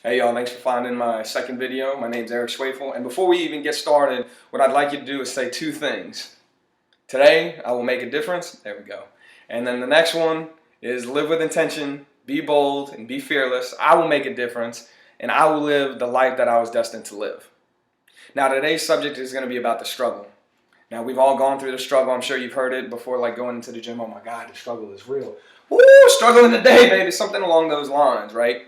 Hey y'all, thanks for finding my second video. My name's Schwefel, and before we even get started, what I'd like you to do is say two things. Today, I will make a difference. There we go. And then the next one is live with intention, be bold, and be fearless. I will make a difference, and I will live the life that I was destined to live. Now, today's subject is going to be about the struggle. Now, we've all gone through the struggle. I'm sure you've heard it before, like going into the gym. Oh my God, the struggle is real. Woo, struggling today, baby. Something along those lines, right?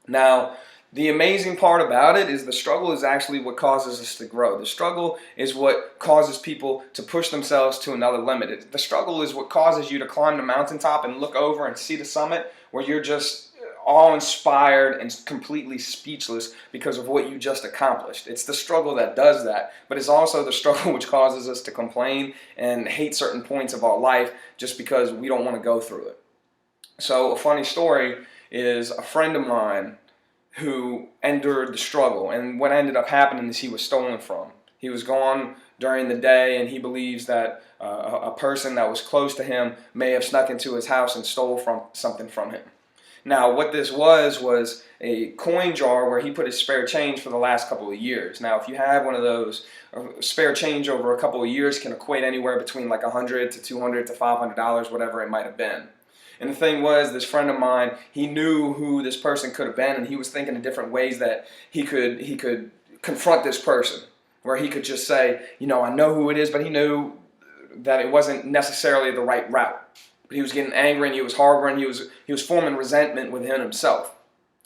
Now, the amazing part about it is the struggle is actually what causes us to grow. The struggle is what causes people to push themselves to another limit. The struggle is what causes you to climb the mountaintop and look over and see the summit where you're just awe-inspired and completely speechless because of what you just accomplished. It's the struggle that does that, but it's also the struggle which causes us to complain and hate certain points of our life just because we don't want to go through it. So a funny story is a friend of mine who endured the struggle, and what ended up happening is he was stolen from. He was gone during the day, and he believes that a person that was close to him may have snuck into his house and stole something from him. Now, what this was a coin jar where he put his spare change for the last couple of years. Now, if you have one of those, spare change over a couple of years can equate anywhere between like $100 to $200 to $500, whatever it might have been. And the thing was, this friend of mine, he knew who this person could have been, and he was thinking of different ways that he could confront this person, where he could just say, I know who it is, but he knew that it wasn't necessarily the right route. But he was getting angry, and he was harboring, he was forming resentment within himself.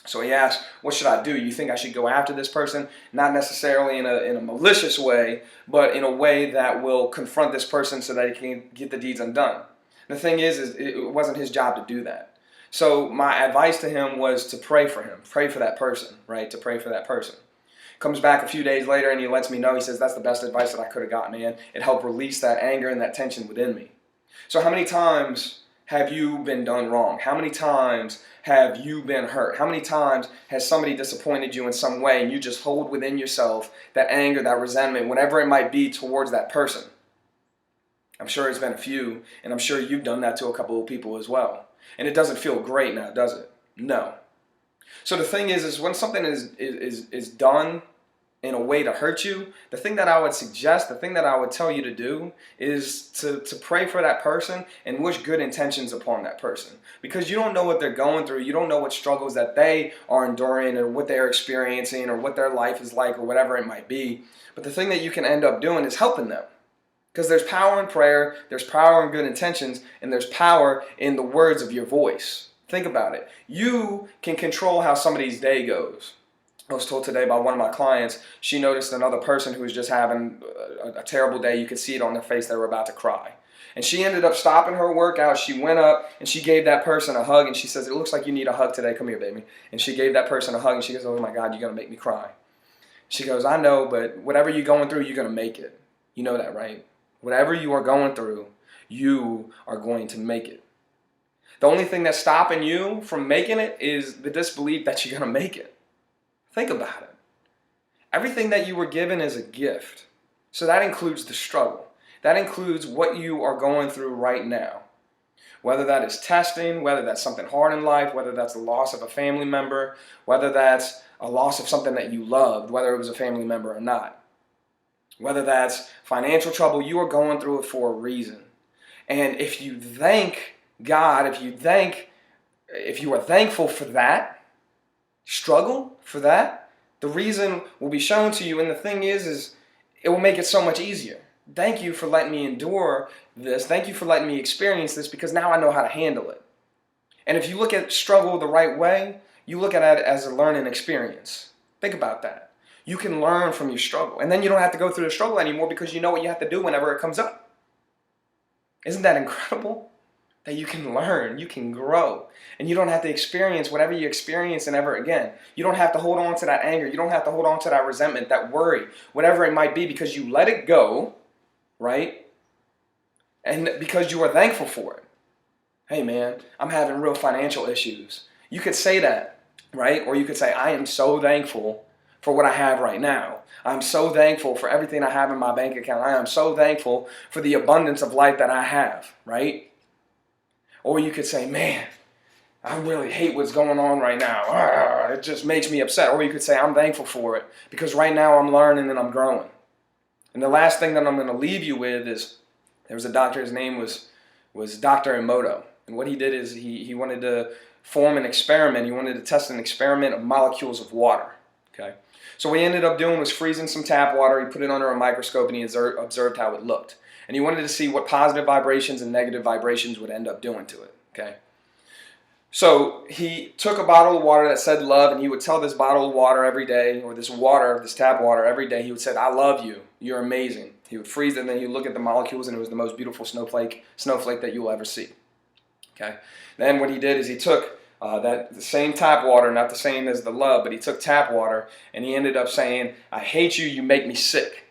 So he asked, what should I do? You think I should go after this person? Not necessarily in a malicious way, but in a way that will confront this person so that he can get the deeds undone. The thing is it wasn't his job to do that. So my advice to him was to pray for him, pray for that person, right? To pray for that person. Comes back a few days later and he lets me know, he says, that's the best advice that I could have gotten, man. It helped release that anger and that tension within me. So how many times have you been done wrong? How many times have you been hurt? How many times has somebody disappointed you in some way and you just hold within yourself that anger, that resentment, whatever it might be towards that person? I'm sure it's been a few, and I'm sure you've done that to a couple of people as well. And it doesn't feel great now, does it? No. So the thing is when something is done in a way to hurt you, the thing that I would suggest, the thing that I would tell you to do is to pray for that person and wish good intentions upon that person. Because you don't know what they're going through. You don't know what struggles that they are enduring or what they're experiencing or what their life is like or whatever it might be. But the thing that you can end up doing is helping them. Because there's power in prayer, there's power in good intentions, and there's power in the words of your voice. Think about it. You can control how somebody's day goes. I was told today by one of my clients, she noticed another person who was just having a terrible day. You could see it on their face, they were about to cry. And she ended up stopping her workout. She went up and she gave that person a hug, and she says, it looks like you need a hug today. Come here, baby. And she gave that person a hug, and she goes, oh my God, you're going to make me cry. She goes, I know, but whatever you're going through, you're going to make it. You know that, right? Whatever you are going through, you are going to make it. The only thing that's stopping you from making it is the disbelief that you're going to make it. Think about it. Everything that you were given is a gift. So that includes the struggle. That includes what you are going through right now. Whether that is testing, whether that's something hard in life, whether that's the loss of a family member, whether that's a loss of something that you loved, whether it was a family member or not. Whether that's financial trouble, you are going through it for a reason. And if you thank God, if you are thankful for that struggle, for that, the reason will be shown to you. And the thing is it will make it so much easier. Thank you for letting me endure this. Thank you for letting me experience this, because now I know how to handle it. And if you look at struggle the right way, you look at it as a learning experience. Think about that. You can learn from your struggle. And then you don't have to go through the struggle anymore because you know what you have to do whenever it comes up. Isn't that incredible? That you can learn, you can grow. And you don't have to experience whatever you experience and ever again. You don't have to hold on to that anger. You don't have to hold on to that resentment, that worry, whatever it might be, because you let it go, right? And because you are thankful for it. Hey man, I'm having real financial issues. You could say that, right? Or you could say, I am so thankful for what I have right now. I'm so thankful for everything I have in my bank account. I am so thankful for the abundance of life that I have, right? Or you could say, man, I really hate what's going on right now. It just makes me upset. Or you could say, I'm thankful for it because right now I'm learning and I'm growing. And the last thing that I'm going to leave you with is there was a doctor, his name was Dr. Emoto. And what he did is he wanted to form an experiment. He wanted to test an experiment of molecules of water. Okay. So what he ended up doing was freezing some tap water. He put it under a microscope and he observed how it looked. And he wanted to see what positive vibrations and negative vibrations would end up doing to it. Okay. So he took a bottle of water that said love, and he would tell this bottle of water every day, or this tap water every day, he would say, I love you, you're amazing. He would freeze it, and then he'd look at the molecules, and it was the most beautiful snowflake that you'll ever see. Okay. Then what he did is he took the same tap water, not the same as the love, but he took tap water, and he ended up saying, I hate you, you make me sick.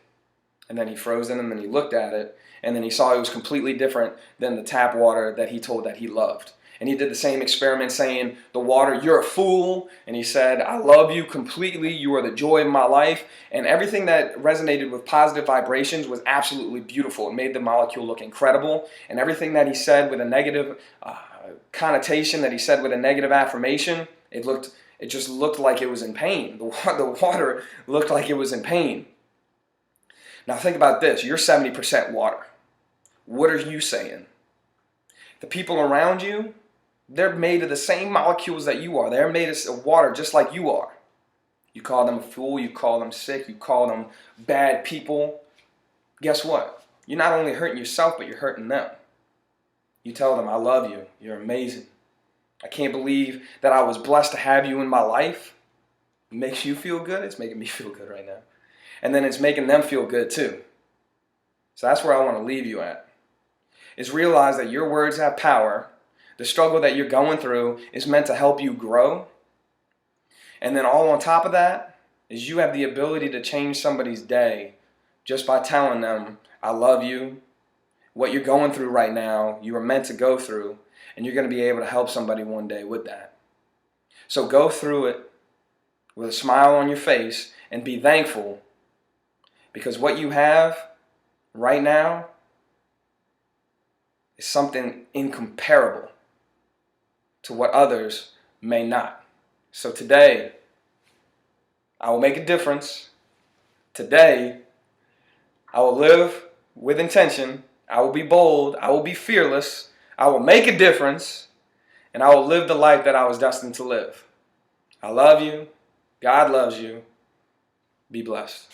And then he froze it, and then he looked at it, and then he saw it was completely different than the tap water that he told that he loved. And he did the same experiment saying, the water, you're a fool. And he said, I love you completely. You are the joy of my life. And everything that resonated with positive vibrations was absolutely beautiful. It made the molecule look incredible. And everything that he said with a negative connotation, that he said with a negative affirmation, it just looked like it was in pain. The water looked like it was in pain. Now think about this. You're 70% water. What are you saying? The people around you, they're made of the same molecules that you are. They're made of water just like you are. You call them a fool, you call them sick, you call them bad people. Guess what? You're not only hurting yourself, but you're hurting them. You tell them, I love you, you're amazing. I can't believe that I was blessed to have you in my life. It makes you feel good, it's making me feel good right now. And then it's making them feel good too. So that's where I want to leave you at. Is realize that your words have power. The struggle that you're going through is meant to help you grow. And then all on top of that is you have the ability to change somebody's day just by telling them, I love you. What you're going through right now, you are meant to go through, and you're going to be able to help somebody one day with that. So go through it with a smile on your face and be thankful, because what you have right now is something incomparable to what others may not. So today, I will make a difference. Today, I will live with intention. I will be bold. I will be fearless. I will make a difference. And I will live the life that I was destined to live. I love you. God loves you. Be blessed.